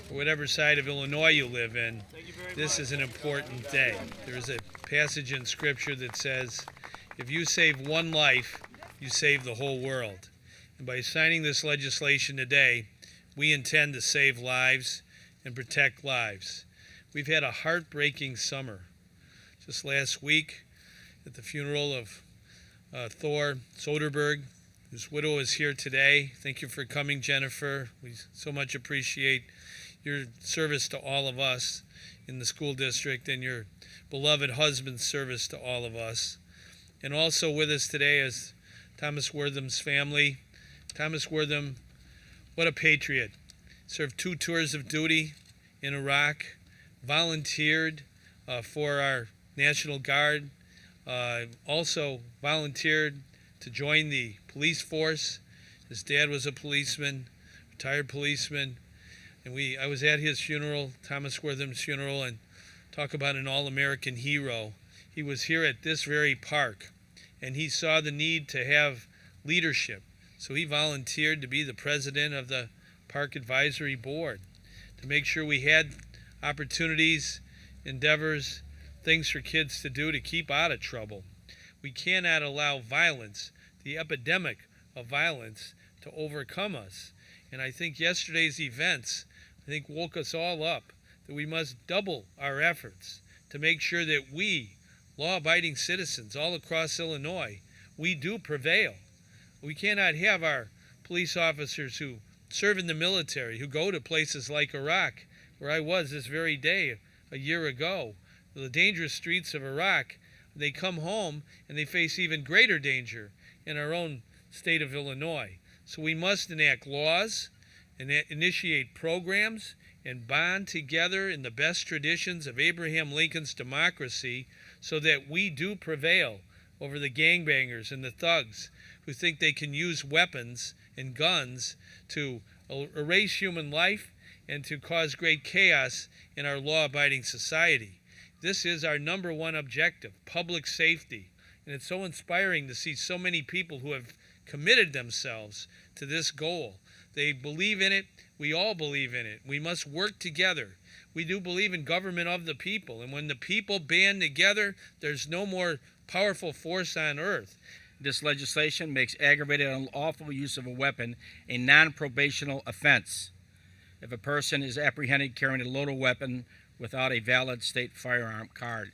Whatever side of Illinois you live in, this is an important day. There is a passage in Scripture that says, if you save one life, you save the whole world. And by signing this legislation today, we intend to save lives and protect lives. We've had a heartbreaking summer. Just last week, at the funeral of Thor Soderberg, whose widow is here today. Thank you for coming, Jennifer. We so much appreciate your service to all of us in the school district and your beloved husband's service to all of us. And also with us today is Thomas Wortham's family. Thomas Wortham, what a patriot. Served 2 tours of duty in Iraq, volunteered for our National Guard, also volunteered to join the police force. His dad was a policeman, retired policeman. And I was at his funeral, Thomas Wortham's funeral, and talk about an all-American hero. He was here at this very park, and he saw the need to have leadership. So he volunteered to be the president of the Park Advisory Board to make sure we had opportunities, endeavors, things for kids to do to keep out of trouble. We cannot allow violence, the epidemic of violence, to overcome us. And I think yesterday's events, woke us all up that we must double our efforts to make sure that we, law-abiding citizens all across Illinois, we do prevail. We cannot have our police officers who serve in the military, who go to places like Iraq, where I was this very day a year ago, the dangerous streets of Iraq. They come home and they face even greater danger in our own state of Illinois. So we must enact laws and initiate programs and bond together in the best traditions of Abraham Lincoln's democracy so that we do prevail over the gangbangers and the thugs who think they can use weapons and guns to erase human life and to cause great chaos in our law-abiding society. This is our number one objective, public safety. And it's so inspiring to see so many people who have committed themselves to this goal. They believe in it. We all believe in it. We must work together. We do believe in government of the people. And when the people band together, there's no more powerful force on earth. This legislation makes aggravated unlawful use of a weapon a non-probational offense if a person is apprehended carrying a loaded weapon without a valid state firearm card.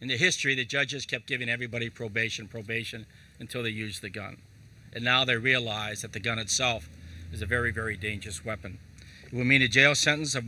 In the history, the judges kept giving everybody probation until they used the gun. And now they realize that the gun itself is a very, very dangerous weapon. It will mean a jail sentence of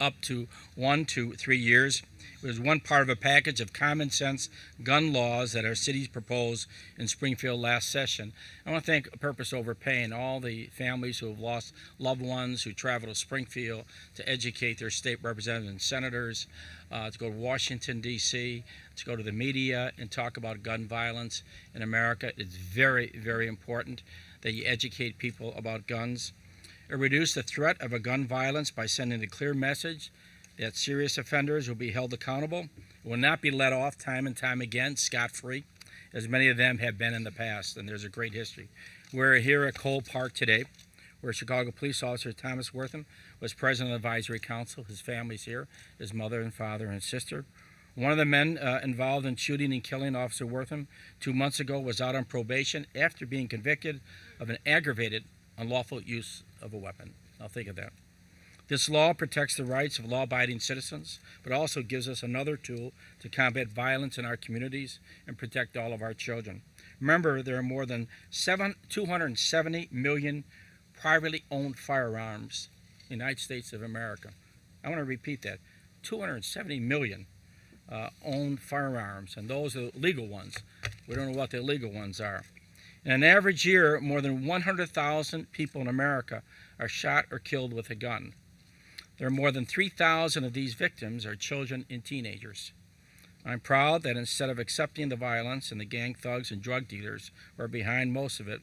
up to 1 to 3 years. It was one part of a package of common sense gun laws that our cities proposed in Springfield last session. I want to thank Purpose Over Pain, all the families who have lost loved ones who travel to Springfield to educate their state representatives and senators, to go to Washington, D.C., to go to the media and talk about gun violence in America. It's very, very important that you educate people about guns. It reduced the threat of a gun violence by sending a clear message that serious offenders will be held accountable, will not be let off time and time again scot-free, as many of them have been in the past, and there's a great history. We're here at Cole Park today, where Chicago police officer Thomas Wortham was president of the advisory council. His family's here, his mother and father and sister. One of the men involved in shooting and killing Officer Wortham 2 months ago was out on probation after being convicted of an aggravated unlawful use of a weapon. Now think of that. This law protects the rights of law-abiding citizens, but also gives us another tool to combat violence in our communities and protect all of our children. Remember, there are more than 270 million privately owned firearms in the United States of America. I want to repeat that. 270 million owned firearms, and those are legal ones. We don't know what the illegal ones are. In an average year, more than 100,000 people in America are shot or killed with a gun. There are more than 3,000 of these victims are children and teenagers. I'm proud that instead of accepting the violence and the gang thugs and drug dealers who are behind most of it,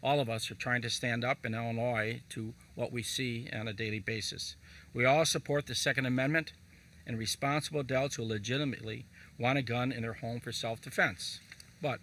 all of us are trying to stand up in Illinois to what we see on a daily basis. We all support the Second Amendment and responsible adults who legitimately want a gun in their home for self-defense. But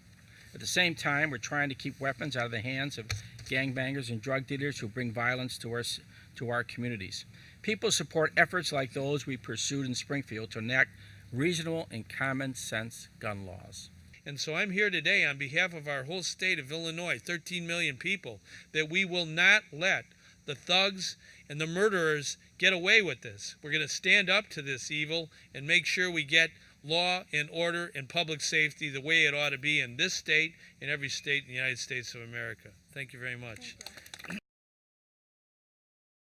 at the same time, we're trying to keep weapons out of the hands of gangbangers, and drug dealers who bring violence to our communities. People support efforts like those we pursued in Springfield to enact reasonable and common sense gun laws. And so I'm here today on behalf of our whole state of Illinois, 13 million people, that we will not let the thugs and the murderers get away with this. We're going to stand up to this evil and make sure we get law and order and public safety the way it ought to be in this state and every state in the United States of America. Thank you very much.